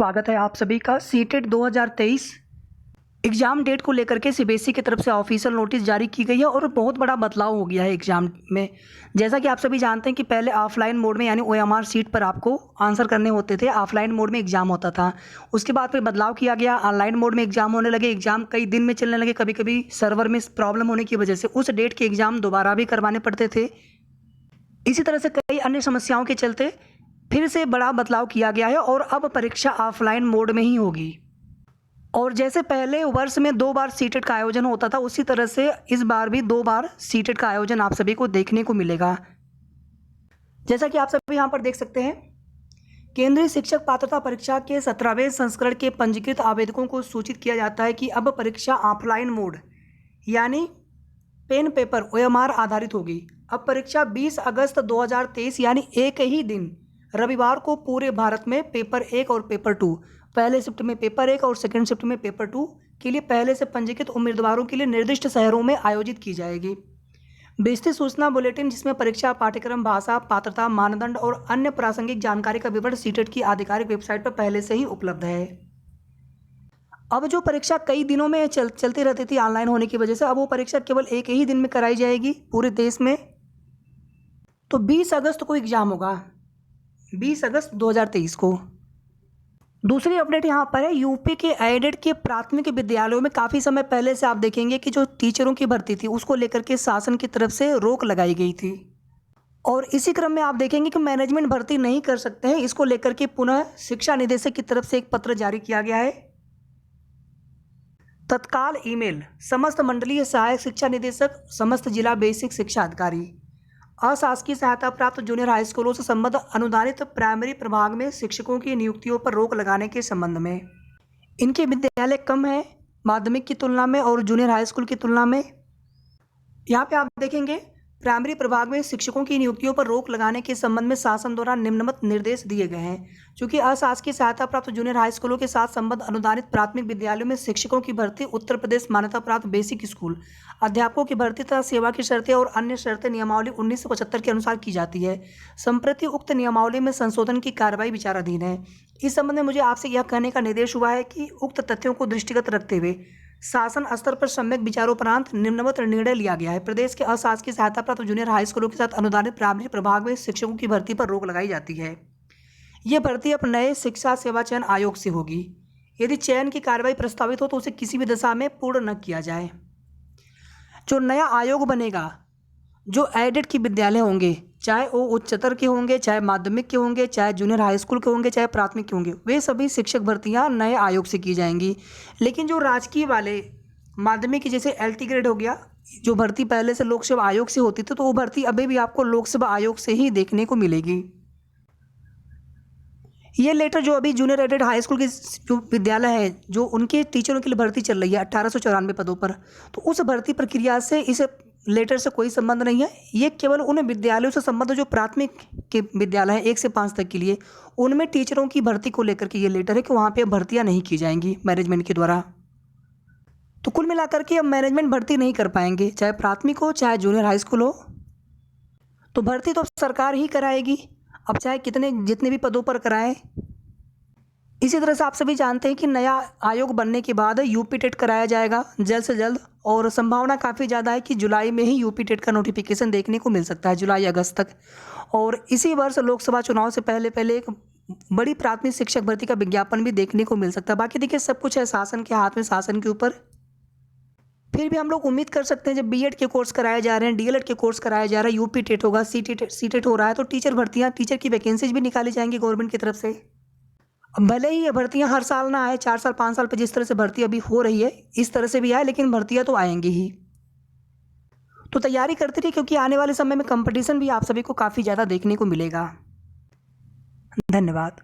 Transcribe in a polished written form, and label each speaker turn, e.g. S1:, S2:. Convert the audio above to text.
S1: स्वागत है आप सभी का सीटेट 2023 एग्ज़ाम डेट को लेकर के सीबीएसई की तरफ से ऑफिशियल नोटिस जारी की गई है और बहुत बड़ा बदलाव हो गया है एग्ज़ाम में। जैसा कि आप सभी जानते हैं कि पहले ऑफलाइन मोड में यानी ओएमआर सीट पर आपको आंसर करने होते थे, ऑफलाइन मोड में एग्ज़ाम होता था। उसके बाद फिर बदलाव किया गया, ऑनलाइन मोड में एग्ज़ाम होने लगे। एग्ज़ाम कई दिन में चलने लगे, कभी कभी सर्वर में प्रॉब्लम होने की वजह से उस डेट के एग्ज़ाम दोबारा भी करवाने पड़ते थे। इसी तरह से कई अन्य समस्याओं के चलते फिर से बड़ा बदलाव किया गया है और अब परीक्षा ऑफलाइन मोड में ही होगी। और जैसे पहले वर्ष में 2 बार सीटेट का आयोजन होता था, उसी तरह से इस बार भी 2 बार सीटेट का आयोजन आप सभी को देखने को मिलेगा। जैसा कि आप सभी यहाँ पर देख सकते हैं, केंद्रीय शिक्षक पात्रता परीक्षा के 17वें संस्करण के पंजीकृत आवेदकों को सूचित किया जाता है कि अब परीक्षा ऑफलाइन मोड यानी पेन पेपर ओएमआर आधारित होगी। अब परीक्षा 20 अगस्त 2023 यानी एक ही दिन रविवार को पूरे भारत में पेपर 1 और पेपर 2, पहले शिफ्ट में पेपर 1 और सेकेंड शिफ्ट में पेपर 2 के लिए पहले से पंजीकृत उम्मीदवारों के लिए निर्दिष्ट शहरों में आयोजित की जाएगी। विस्तृत सूचना बुलेटिन, जिसमें परीक्षा पाठ्यक्रम, भाषा, पात्रता, मानदंड और अन्य प्रासंगिक जानकारी का विवरण सीटेट की आधिकारिक वेबसाइट पर पहले से ही उपलब्ध है। अब जो परीक्षा कई दिनों में चलती रहती थी ऑनलाइन होने की वजह से, अब वो परीक्षा केवल एक ही दिन में कराई जाएगी पूरे देश में। तो 20 अगस्त को एग्ज़ाम होगा, 20 अगस्त 2023 को। दूसरी अपडेट यहाँ पर है, यूपी के एडेड के प्राथमिक विद्यालयों में काफ़ी समय पहले से आप देखेंगे कि जो टीचरों की भर्ती थी उसको लेकर के शासन की तरफ से रोक लगाई गई थी। और इसी क्रम में आप देखेंगे कि मैनेजमेंट भर्ती नहीं कर सकते हैं, इसको लेकर के पुनः शिक्षा निदेशक की तरफ से एक पत्र जारी किया गया है। तत्काल ईमेल समस्त मंडलीय सहायक शिक्षा निदेशक, समस्त जिला बेसिक शिक्षा अधिकारी, अशासकीय सहायता प्राप्त जूनियर हाई स्कूलों से संबद्ध अनुदानित प्राइमरी प्रभाग में शिक्षकों की नियुक्तियों पर रोक लगाने के संबंध में। इनके विद्यालय कम है माध्यमिक की तुलना में और जूनियर हाई स्कूल की तुलना में। यहाँ पे आप देखेंगे प्राइमरी प्रभाग में शिक्षकों की नियुक्तियों पर रोक लगाने के संबंध में शासन द्वारा निम्नलिखित निर्देश दिए गए हैं। चूँकि अशासकीय सहायता प्राप्त जूनियर हाई स्कूलों के साथ संबद्ध अनुदानित प्राथमिक विद्यालयों में शिक्षकों की भर्ती उत्तर प्रदेश मान्यता प्राप्त बेसिक स्कूल अध्यापकों की भर्ती तथा सेवा की शर्तें और अन्य शर्तें नियमावली 1975 के अनुसार की जाती है। संप्रति उक्त नियमावली में संशोधन की कार्रवाई विचाराधीन है। इस संबंध में मुझे आपसे यह कहने का निर्देश हुआ है कि उक्त तथ्यों को दृष्टिगत रखते हुए शासन स्तर पर सम्यक विचारोपरांत निम्नवत निर्णय लिया गया है। प्रदेश के अशासकीय सहायता प्राप्त जूनियर हाई स्कूलों के साथ अनुदानित प्राइमरी प्रभाग में शिक्षकों की भर्ती पर रोक लगाई जाती है। ये भर्ती अब नए शिक्षा सेवा चयन आयोग से होगी। यदि चयन की कार्रवाई प्रस्तावित हो तो उसे किसी भी दशा में पूर्ण न किया जाए। जो नया आयोग बनेगा, जो एडेड के विद्यालय होंगे, चाहे वो उच्चतर के होंगे, चाहे माध्यमिक के होंगे, चाहे जूनियर हाई स्कूल के होंगे, चाहे प्राथमिक के होंगे, वे सभी शिक्षक भर्तियां नए आयोग से की जाएंगी। लेकिन जो राजकीय वाले माध्यमिक की जैसे एलटी ग्रेड हो गया, जो भर्ती पहले से लोक सेवा आयोग से होती थी, तो वो भर्ती अभी भी आपको लोक सेवा आयोग से ही देखने को मिलेगी। ये लेटर जो अभी जूनियर एडेड हाई स्कूल के जो विद्यालय है, जो उनके टीचरों के लिए भर्ती चल रही है 1894 पदों पर, तो उस भर्ती प्रक्रिया से इस लेटर से कोई संबंध नहीं है। ये केवल उन विद्यालयों से संबंध जो प्राथमिक के विद्यालय हैं 1 से 5 तक के लिए, उनमें टीचरों की भर्ती को लेकर के ये लेटर है कि वहाँ पे भर्तियाँ नहीं की जाएंगी मैनेजमेंट के द्वारा। तो कुल मिलाकर के अब मैनेजमेंट भर्ती नहीं कर पाएंगे, चाहे प्राथमिक हो चाहे जूनियर हाई स्कूल हो। तो भर्ती तो सरकार ही कराएगी, अब चाहे जितने भी पदों पर कराएं। इसी तरह से आप सभी जानते हैं कि नया आयोग बनने के बाद यूपी टेट कराया जाएगा जल्द से जल्द, और संभावना काफ़ी ज़्यादा है कि जुलाई में ही यूपी टेट का नोटिफिकेशन देखने को मिल सकता है, जुलाई अगस्त तक। और इसी वर्ष लोकसभा चुनाव से पहले एक बड़ी प्राथमिक शिक्षक भर्ती का विज्ञापन भी देखने को मिल सकता है। बाकी देखिए, सब कुछ है शासन के हाथ में, शासन के ऊपर। फिर भी हम लोग उम्मीद कर सकते हैं जब बीएड के कोर्स कराए जा रहे हैं, डीएलएड के कोर्स कराया जा रहा है, यूपी टेट होगा, सीटेट हो रहा है, तो टीचर की वैकेंसीज भी निकाली जाएंगी गवर्नमेंट की तरफ से। अब भले ही ये भर्तियां हर साल ना आए, 4 साल 5 साल पर जिस तरह से भर्ती अभी हो रही है इस तरह से भी आए, लेकिन भर्तियां तो आएंगी ही। तो तैयारी करते रहिए, क्योंकि आने वाले समय में कंपटीशन भी आप सभी को काफ़ी ज़्यादा देखने को मिलेगा। धन्यवाद।